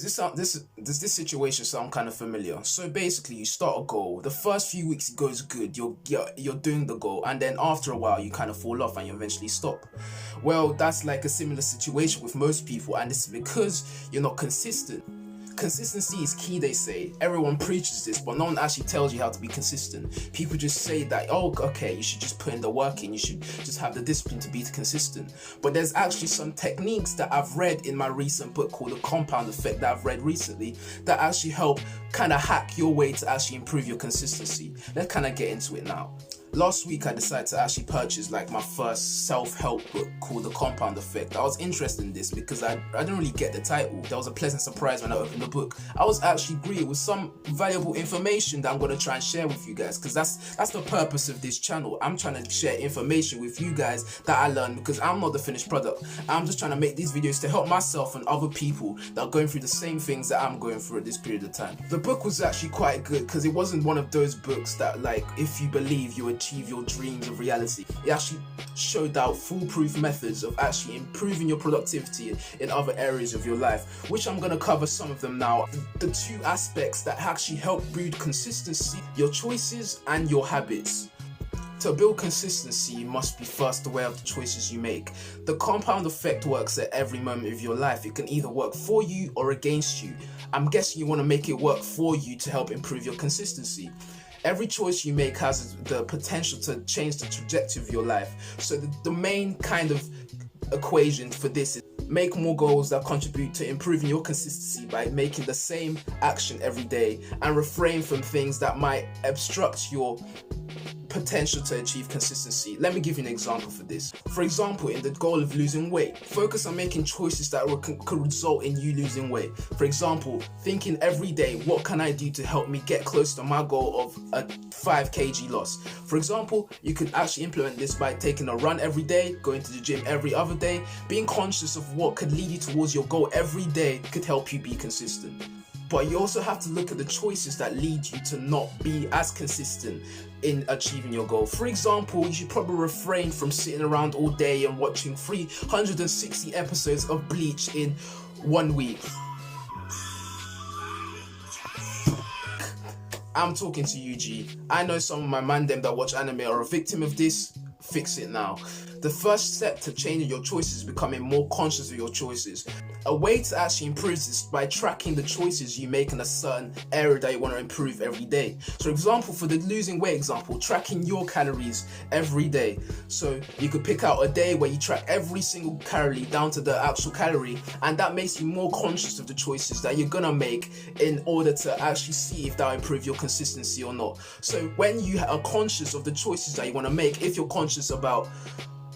Does this situation sound kind of familiar? So basically, you start a goal. The first few weeks it goes good. You're doing the goal, and then after a while, you kind of fall off and you eventually stop. Well, that's like a similar situation with most people, and it's because you're not consistent. Consistency is key, they say. Everyone preaches this, but no one actually tells you how to be consistent. People just say that, oh, okay, you should just put in the work in, you should just have the discipline to be consistent. But there's actually some techniques that I've read in my recent book called The Compound Effect that I've read recently that actually help kind of hack your way to actually improve your consistency. Let's kind of get into it now. Last week I decided to actually purchase like my first self-help book called The Compound Effect. I was interested in this because I didn't really get the title. There was a pleasant surprise when I opened the book. I was actually greeted with some valuable information that I'm going to try and share with you guys, because that's the purpose of this channel. I'm trying to share information with you guys that I learned, because I'm not the finished product. I'm just trying to make these videos to help myself and other people that are going through the same things that I'm going through at this period of time. The book was actually quite good because it wasn't one of those books that, like, if you believe you achieve your dreams of reality. It actually showed out foolproof methods of actually improving your productivity in other areas of your life, which I'm going to cover some of them now. The two aspects that actually help build consistency: your choices and your habits. To build consistency, you must be first aware of the choices you make. The compound effect works at every moment of your life. It can either work for you or against you. I'm guessing you want to make it work for you to help improve your consistency. Every choice you make has the potential to change the trajectory of your life. So the main kind of equation for this is make more goals that contribute to improving your consistency by making the same action every day, and refrain from things that might obstruct your potential to achieve consistency. Let me give you an example for this. For example, in the goal of losing weight, focus on making choices that could result in you losing weight. For example, thinking every day, what can I do to help me get close to my goal of a 5 kg loss? For example, you could actually implement this by taking a run every day, going to the gym every other day. Being conscious of what could lead you towards your goal every day could help you be consistent. But you also have to look at the choices that lead you to not be as consistent in achieving your goal. For example, you should probably refrain from sitting around all day and watching 360 episodes of Bleach in 1 week. I'm talking to you, G. I know some of my mandem that watch anime are a victim of this. Fix it now. The first step to changing your choices is becoming more conscious of your choices. A way to actually improve this is by tracking the choices you make in a certain area that you want to improve every day. So, for example, for the losing weight example, tracking your calories every day. So you could pick out a day where you track every single calorie down to the actual calorie, and that makes you more conscious of the choices that you're gonna make in order to actually see if that'll improve your consistency or not. So when you are conscious of the choices that you want to make, if you're conscious about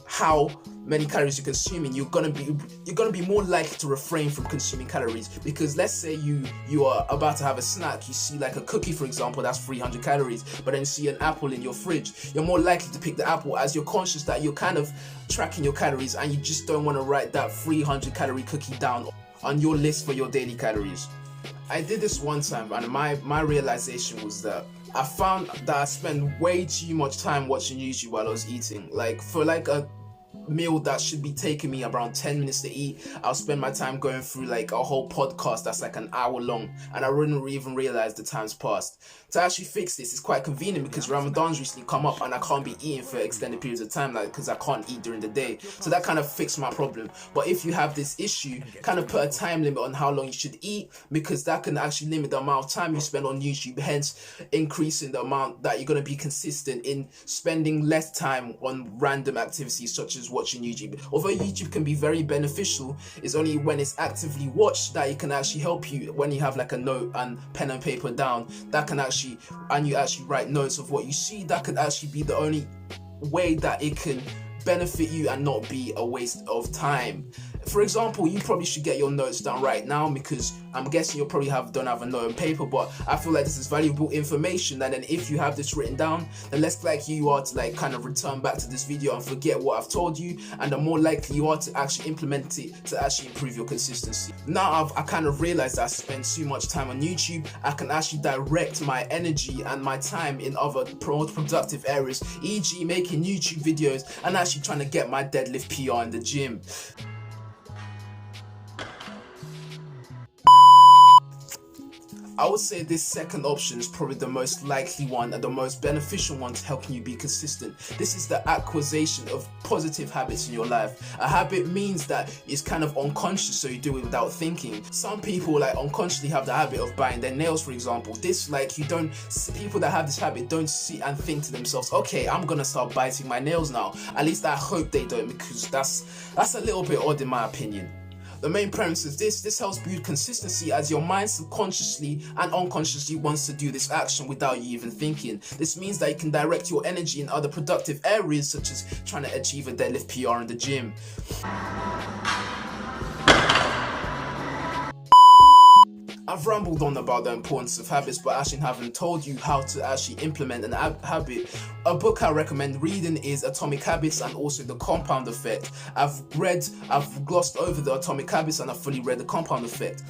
how many calories you're consuming, you're gonna be more likely to refrain from consuming calories. Because let's say you are about to have a snack, you see like a cookie, for example, that's 300 calories, but then you see an apple in your fridge, you're more likely to pick the apple, as you're conscious that you're kind of tracking your calories and you just don't want to write that 300 calorie cookie down on your list for your daily calories. I did this one time, and my realization was that I found that I spend way too much time watching YouTube while I was eating. Like, for like a meal that should be taking me around 10 minutes to eat, I'll spend my time going through like a whole podcast that's like an hour long, and I wouldn't even realize the time's passed. To actually fix this is quite convenient because Ramadan's recently come up and I can't be eating for extended periods of time, like, because I can't eat during the day. So that kind of fixed my problem. But if you have this issue, kind of put a time limit on how long you should eat, because that can actually limit the amount of time you spend on YouTube, hence increasing the amount that you're going to be consistent in spending less time on random activities such as watching YouTube. Although YouTube can be very beneficial, it's only when it's actively watched that it can actually help you. When you have like a note and pen and paper down, that can actually, and you actually write notes of what you see, that could actually be the only way that it can benefit you and not be a waste of time. For example, you probably should get your notes down right now, because I'm guessing you'll probably don't have a note and paper, but I feel like this is valuable information. And then if you have this written down, then less likely you are to like kind of return back to this video and forget what I've told you, and the more likely you are to actually implement it to actually improve your consistency. Now I kind of realized that I spend too much time on YouTube. I can actually direct my energy and my time in other productive areas, e.g. making YouTube videos and actually trying to get my deadlift PR in the gym. I would say this second option is probably the most likely one and the most beneficial one to helping you be consistent. This is the acquisition of positive habits in your life. A habit means that it's kind of unconscious, so you do it without thinking. Some people like unconsciously have the habit of biting their nails, for example. This like you don't people that have this habit don't see and think to themselves, okay, I'm gonna start biting my nails now. At least I hope they don't, because that's a little bit odd in my opinion. The main premise is this helps build consistency as your mind subconsciously and unconsciously wants to do this action without you even thinking. This means that you can direct your energy in other productive areas, such as trying to achieve a deadlift PR in the gym. I've rambled on about the importance of habits, but actually haven't told you how to actually implement an habit. A book I recommend reading is Atomic Habits and also The Compound Effect. I've glossed over the Atomic Habits and I've fully read The Compound Effect.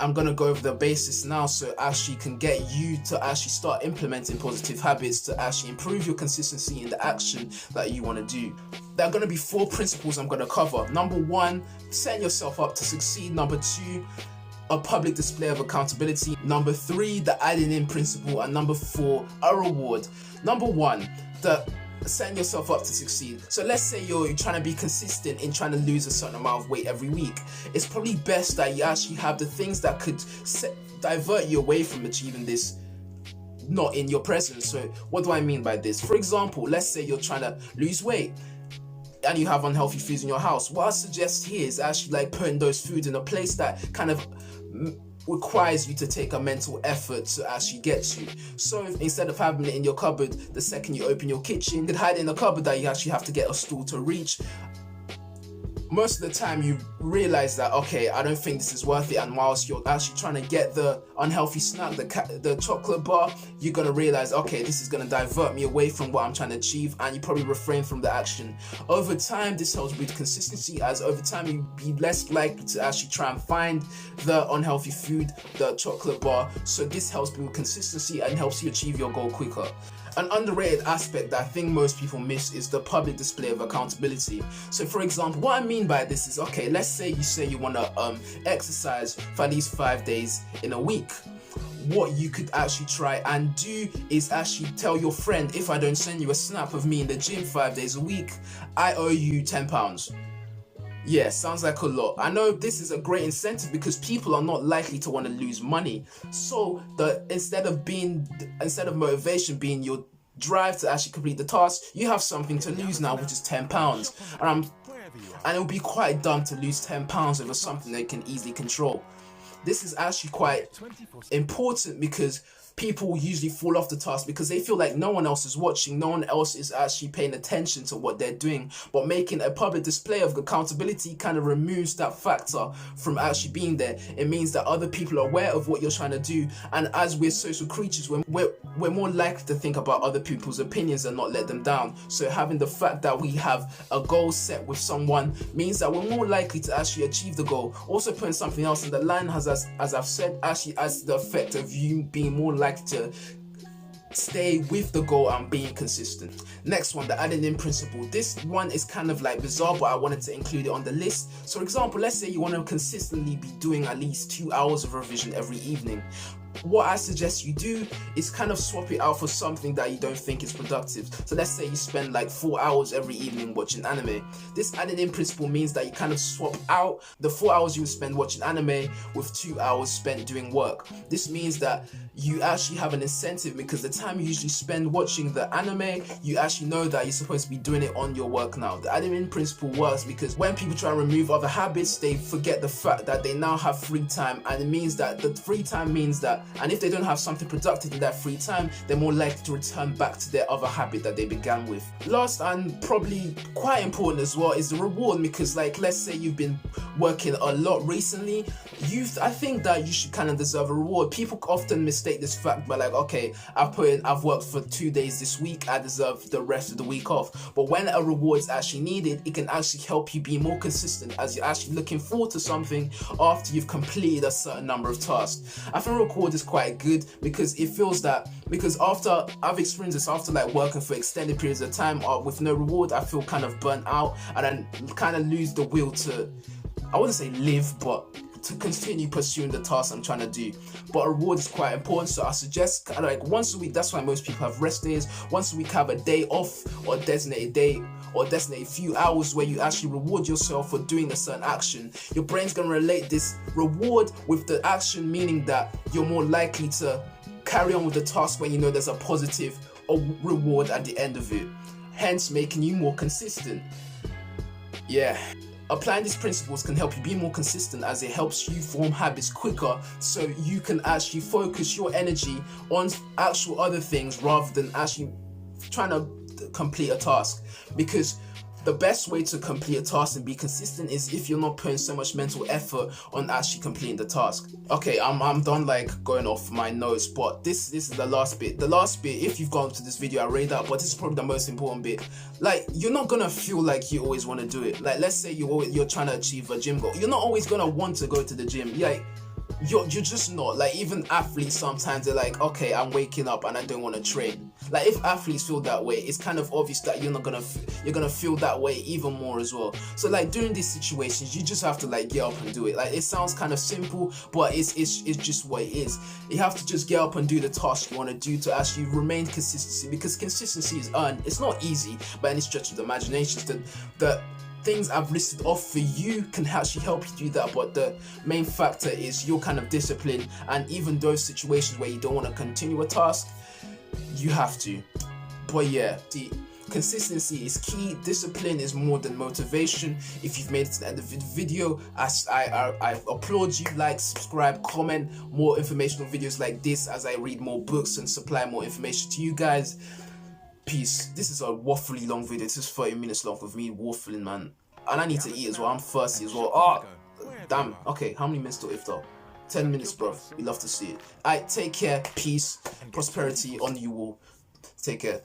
I'm gonna go over the basis now so actually can get you to actually start implementing positive habits to actually improve your consistency in the action that you want to do. There are going to be 4 principles I'm going to cover. Number 1, setting yourself up to succeed. Number 2, a public display of accountability. Number 3, the Adenine Principle. And number 4, a reward. Number 1, the setting yourself up to succeed. So let's say you're trying to be consistent in trying to lose a certain amount of weight every week. It's probably best that you actually have the things that could divert you away from achieving this not in your presence. So what do I mean by this? For example, let's say you're trying to lose weight and you have unhealthy foods in your house. What I suggest here is actually like putting those foods in a place that kind of requires you to take a mental effort to actually get to. So instead of having it in your cupboard, the second you open your kitchen, you could hide it in a cupboard that you actually have to get a stool to reach. Most of the time you realize that, okay, I don't think this is worth it, and whilst you're actually trying to get the unhealthy snack, the chocolate bar, you're going to realize, okay, this is going to divert me away from what I'm trying to achieve, and you probably refrain from the action. Over time, this helps with consistency, as over time you'll be less likely to actually try and find the unhealthy food, the chocolate bar. So this helps build consistency and helps you achieve your goal quicker. An underrated aspect that I think most people miss is the public display of accountability. So for example, what I mean by this is, okay, let's say you want to exercise for at least 5 days in a week. What you could actually try and do is actually tell your friend, if I don't send you a snap of me in the gym 5 days a week, I owe you £10. Yeah, sounds like a lot. I know this is a great incentive because people are not likely to want to lose money. So instead of motivation being your drive to actually complete the task, you have something to lose now, which is £10. And it would be quite dumb to lose £10 over something they can easily control. This is actually quite important because people usually fall off the task because they feel like no one else is watching, no one else is actually paying attention to what they're doing. But making a public display of accountability kind of removes that factor from actually being there. It means that other people are aware of what you're trying to do, and as we're social creatures, we're more likely to think about other people's opinions and not let them down. So having the fact that we have a goal set with someone means that we're more likely to actually achieve the goal. Also putting something else in the line has, as I've said, actually has the effect of you being more likely to stay with the goal and being consistent. Next one, the Adenine Principle. This one is kind of like bizarre, but I wanted to include it on the list. So for example, let's say you want to consistently be doing at least 2 hours of revision every evening. What I suggest you do is kind of swap it out for something that you don't think is productive. So let's say you spend like 4 hours every evening watching anime. This Adenine Principle means that you kind of swap out the 4 hours you spend watching anime with 2 hours spent doing work. This means that you actually have an incentive because the time you usually spend watching the anime, you actually know that you're supposed to be doing it on your work now. The Adenine Principle works because when people try and remove other habits, they forget the fact that they now have free time, and it means that the free time means that, and if they don't have something productive in that free time, they're more likely to return back to their other habit that they began with. Last and probably quite important as well is the reward, because like let's say you've been working a lot recently, I think that you should kind of deserve a reward. People often mistake this fact by like, okay, I've worked for 2 days this week, I deserve the rest of the week off. But when a reward is actually needed, it can actually help you be more consistent as you're actually looking forward to something after you've completed a certain number of tasks. I think a reward is quite good because it feels that, because after I've experienced this, after like working for extended periods of time with no reward, I feel kind of burnt out and then kind of lose the will to, I wouldn't say live, but to continue pursuing the task I'm trying to do. But a reward is quite important, so I suggest like once a week. That's why most people have rest days. Once a week, have a day off, or a designated day, or designate a few hours where you actually reward yourself for doing a certain action. Your brain's gonna relate this reward with the action, meaning that you're more likely to carry on with the task when you know there's a positive or reward at the end of it, hence making you more consistent. Yeah. Applying these principles can help you be more consistent, as it helps you form habits quicker, so you can actually focus your energy on actual other things rather than actually trying to complete a task. Because the best way to complete a task and be consistent is if you're not putting so much mental effort on actually completing the task. Okay, I'm done like going off my notes, but this is the last bit. The last bit, if you've gone to this video, I read that, but this is probably the most important bit. Like, you're not gonna feel like you always want to do it. Like, let's say you're trying to achieve a gym goal. You're not always gonna want to go to the gym. Yeah. You're just not. Like, even athletes sometimes they're like, okay, I'm waking up and I don't want to train. Like, if athletes feel that way, it's kind of obvious that you're gonna feel that way even more as well. So like, during these situations, you just have to like get up and do it. Like, it sounds kind of simple, but it's just what it is. You have to just get up and do the task you want to do to actually remain consistency, because consistency is earned. It's not easy by any stretch of the imagination. The things I've listed off for you can actually help you do that, but the main factor is your kind of discipline. And even those situations where you don't want to continue a task, you have to. But yeah, see, consistency is key. Discipline is more than motivation. If you've made it to the end of the video, I applaud you. Like, subscribe, comment more informational videos like this as I read more books and supply more information to you guys. Peace. This is a waffly long video. This is 30 minutes long of me waffling, man. And I need to eat as well. I'm thirsty as well. Oh, damn. Okay, how many minutes till iftar? 10 minutes, bro. We love to see it. Alright, take care. Peace. Prosperity on you all. Take care.